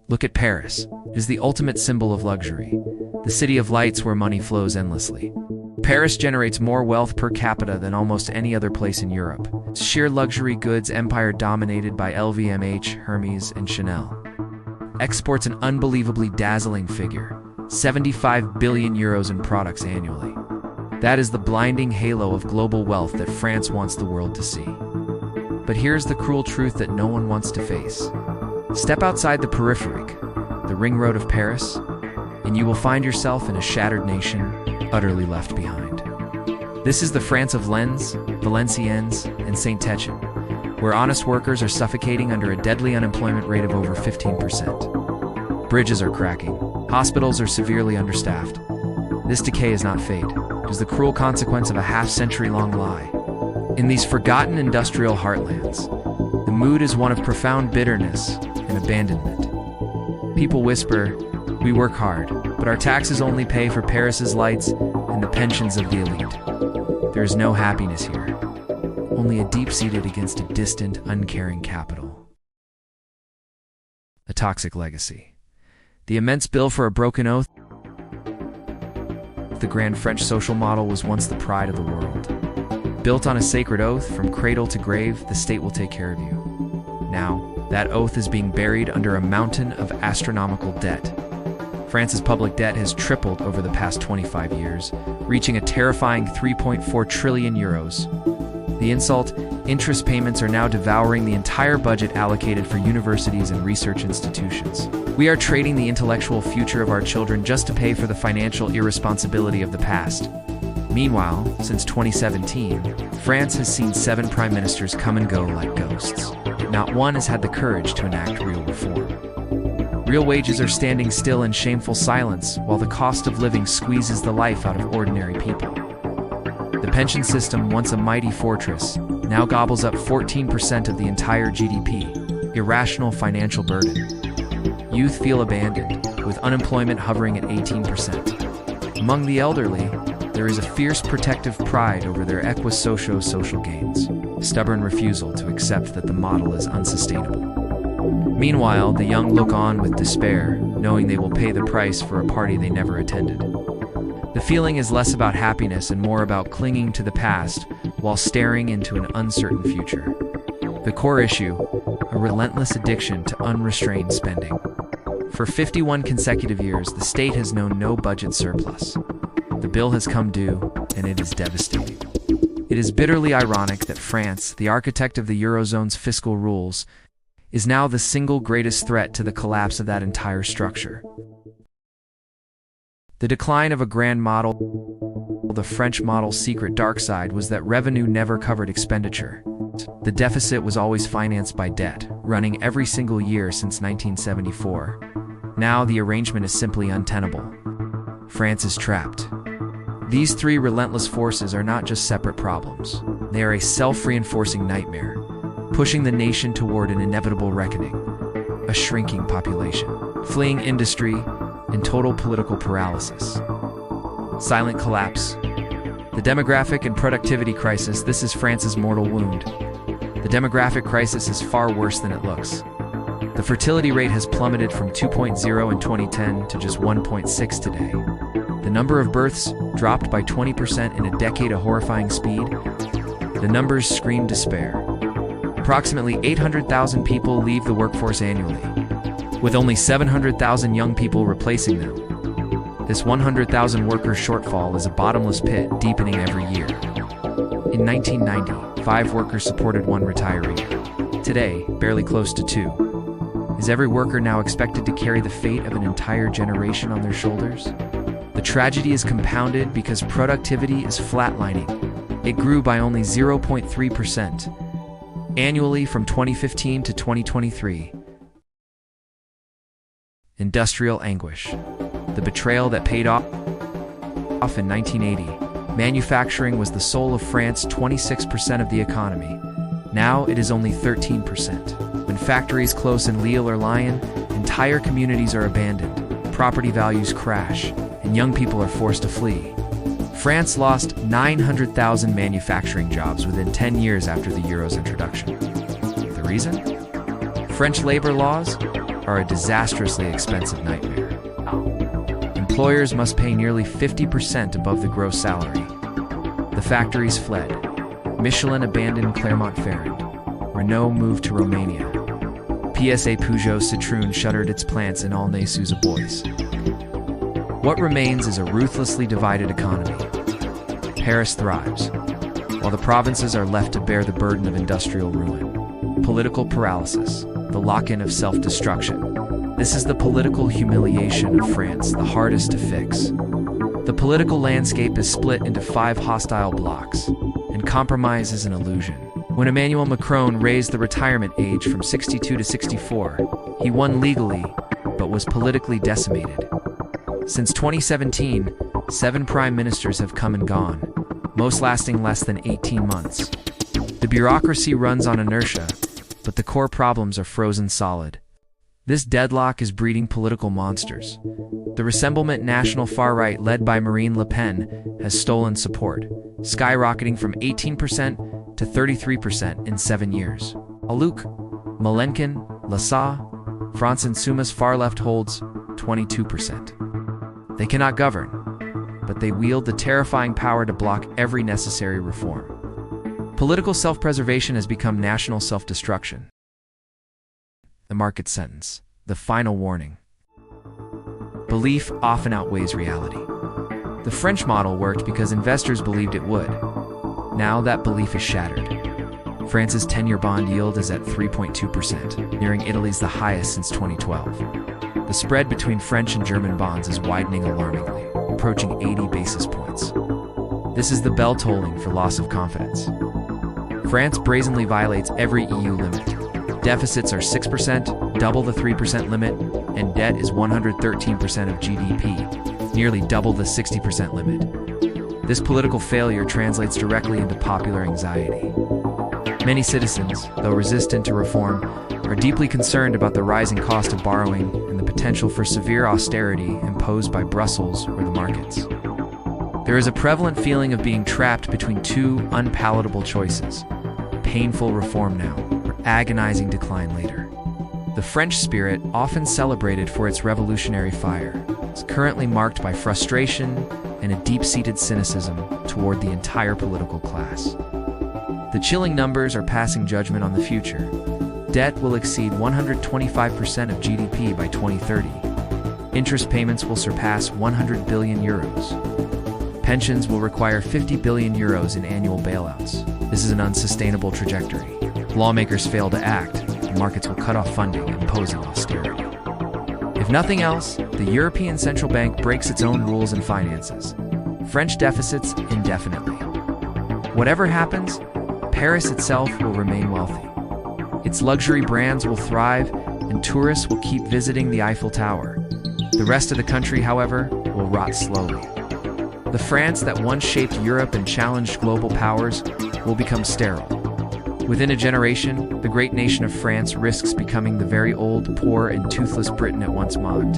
Look at Paris. It is the ultimate symbol of luxury, the city of lights where money flows endlessly. Paris generates more wealth per capita than almost any other place in Europe. Its sheer luxury goods empire dominated by LVMH, Hermes, and Chanel exports an unbelievably dazzling figure, 75 billion euros in products annually. That is the blinding halo of global wealth that France wants the world to see. But here's the cruel truth that no one wants to face. Step outside the peripheric, the ring road of Paris, and you will find yourself in a shattered nation, utterly left behind. This is the France of Lens, Valenciennes, and Saint-Etienne, where honest workers are suffocating under a deadly unemployment rate of over 15%. Bridges are cracking. Hospitals are severely understaffed. This decay is not fate. It is the cruel consequence of a half-century-long lie. In these forgotten industrial heartlands, the mood is one of profound bitterness and abandonment. People whisper, "We work hard, but our taxes only pay for Paris's lights and the pensions of the elite." There is no happiness here, only a deep-seated against a distant, uncaring capital. A toxic legacy. The immense bill for a broken oath. The grand French social model was once the pride of the world. Built on a sacred oath, from cradle to grave, the state will take care of you. Now, that oath is being buried under a mountain of astronomical debt. France's public debt has tripled over the past 25 years, reaching a terrifying 3.4 trillion euros. The insult, interest payments are now devouring the entire budget allocated for universities and research institutions. We are trading the intellectual future of our children just to pay for the financial irresponsibility of the past. Meanwhile, since 2017, France has seen 7 prime ministers come and go like ghosts. Not one has had the courage to enact real reform. Real wages are standing still in shameful silence, while the cost of living squeezes the life out of ordinary people. The pension system, once a mighty fortress, now gobbles up 14% of the entire GDP. Irrational financial burden. Youth feel abandoned, with unemployment hovering at 18%. Among the elderly, there is a fierce protective pride over their equisocial gains, a stubborn refusal to accept that the model is unsustainable. Meanwhile, the young look on with despair, knowing they will pay the price for a party they never attended. The feeling is less about happiness and more about clinging to the past while staring into an uncertain future. The core issue, a relentless addiction to unrestrained spending. For 51 consecutive years, the state has known no budget surplus. The bill has come due, and it is devastating. It is bitterly ironic that France, the architect of the Eurozone's fiscal rules, is now the single greatest threat to the collapse of that entire structure. The decline of a grand model, the French model's secret dark side was that revenue never covered expenditure. The deficit was always financed by debt, running every single year since 1974. Now the arrangement is simply untenable. France is trapped. These 3 relentless forces are not just separate problems. They are a self-reinforcing nightmare, pushing the nation toward an inevitable reckoning. A shrinking population, fleeing industry, and total political paralysis. Silent collapse. The demographic and productivity crisis, this is France's mortal wound. The demographic crisis is far worse than it looks. The fertility rate has plummeted from 2.0 in 2010 to just 1.6 today. The number of births dropped by 20% in a decade, a horrifying speed. The numbers scream despair. Approximately 800,000 people leave the workforce annually, with only 700,000 young people replacing them. This 100,000 worker shortfall is a bottomless pit, deepening every year. In 1990, 5 workers supported 1 retiree. Today, barely close to 2. Is every worker now expected to carry the fate of an entire generation on their shoulders? The tragedy is compounded because productivity is flatlining. It grew by only 0.3% annually from 2015 to 2023. Industrial anguish. The betrayal that paid off in 1980. Manufacturing was the soul of France, 26% of the economy. Now it is only 13%. When factories close in Lille or Lyon, entire communities are abandoned, property values crash, and young people are forced to flee. France lost 900,000 manufacturing jobs within 10 years after the euro's introduction. The reason? French labor laws? are a disastrously expensive nightmare. Employers must pay nearly 50% above the gross salary. The factories fled. Michelin abandoned Clermont-Ferrand. Renault moved to Romania. PSA Peugeot Citroën shuttered its plants in Aulnay-sous-Bois. What remains is a ruthlessly divided economy. Paris thrives, while the provinces are left to bear the burden of industrial ruin. Political paralysis, the lock-in of self-destruction. This is the political humiliation of France, the hardest to fix. The political landscape is split into 5 hostile blocs, and compromise is an illusion. When Emmanuel Macron raised the retirement age from 62 to 64, he won legally, but was politically decimated. Since 2017, 7 prime ministers have come and gone, most lasting less than 18 months. The bureaucracy runs on inertia, but the core problems are frozen solid. This deadlock is breeding political monsters. The Rassemblement National far-right, led by Marine Le Pen, has stolen support, skyrocketing from 18% to 33% in 7 years. Aluk, Malenkin, Lassa, France Insoumis far-left holds 22%. They cannot govern, but they wield the terrifying power to block every necessary reform. Political self-preservation has become national self-destruction. The market sentence, the final warning. Belief often outweighs reality. The French model worked because investors believed it would. Now that belief is shattered. France's 10-year bond yield is at 3.2%, nearing Italy's the highest since 2012. The spread between French and German bonds is widening alarmingly, approaching 80 basis points. This is the bell tolling for loss of confidence. France brazenly violates every EU limit. Deficits are 6%, double the 3% limit, and debt is 113% of GDP, nearly double the 60% limit. This political failure translates directly into popular anxiety. Many citizens, though resistant to reform, are deeply concerned about the rising cost of borrowing and the potential for severe austerity imposed by Brussels or the markets. There is a prevalent feeling of being trapped between 2 unpalatable choices: painful reform now, or agonizing decline later. The French spirit, often celebrated for its revolutionary fire, is currently marked by frustration and a deep-seated cynicism toward the entire political class. The chilling numbers are passing judgment on the future. Debt will exceed 125% of GDP by 2030. Interest payments will surpass 100 billion euros. Pensions will require 50 billion euros in annual bailouts. This is an unsustainable trajectory. Lawmakers fail to act, the markets will cut off funding, imposing austerity. If nothing else, the European Central Bank breaks its own rules and finances French deficits indefinitely. Whatever happens, Paris itself will remain wealthy. Its luxury brands will thrive, and tourists will keep visiting the Eiffel Tower. The rest of the country, however, will rot slowly. The France that once shaped Europe and challenged global powers will become sterile. Within a generation, the great nation of France risks becoming the very old, poor, and toothless Britain it once mocked.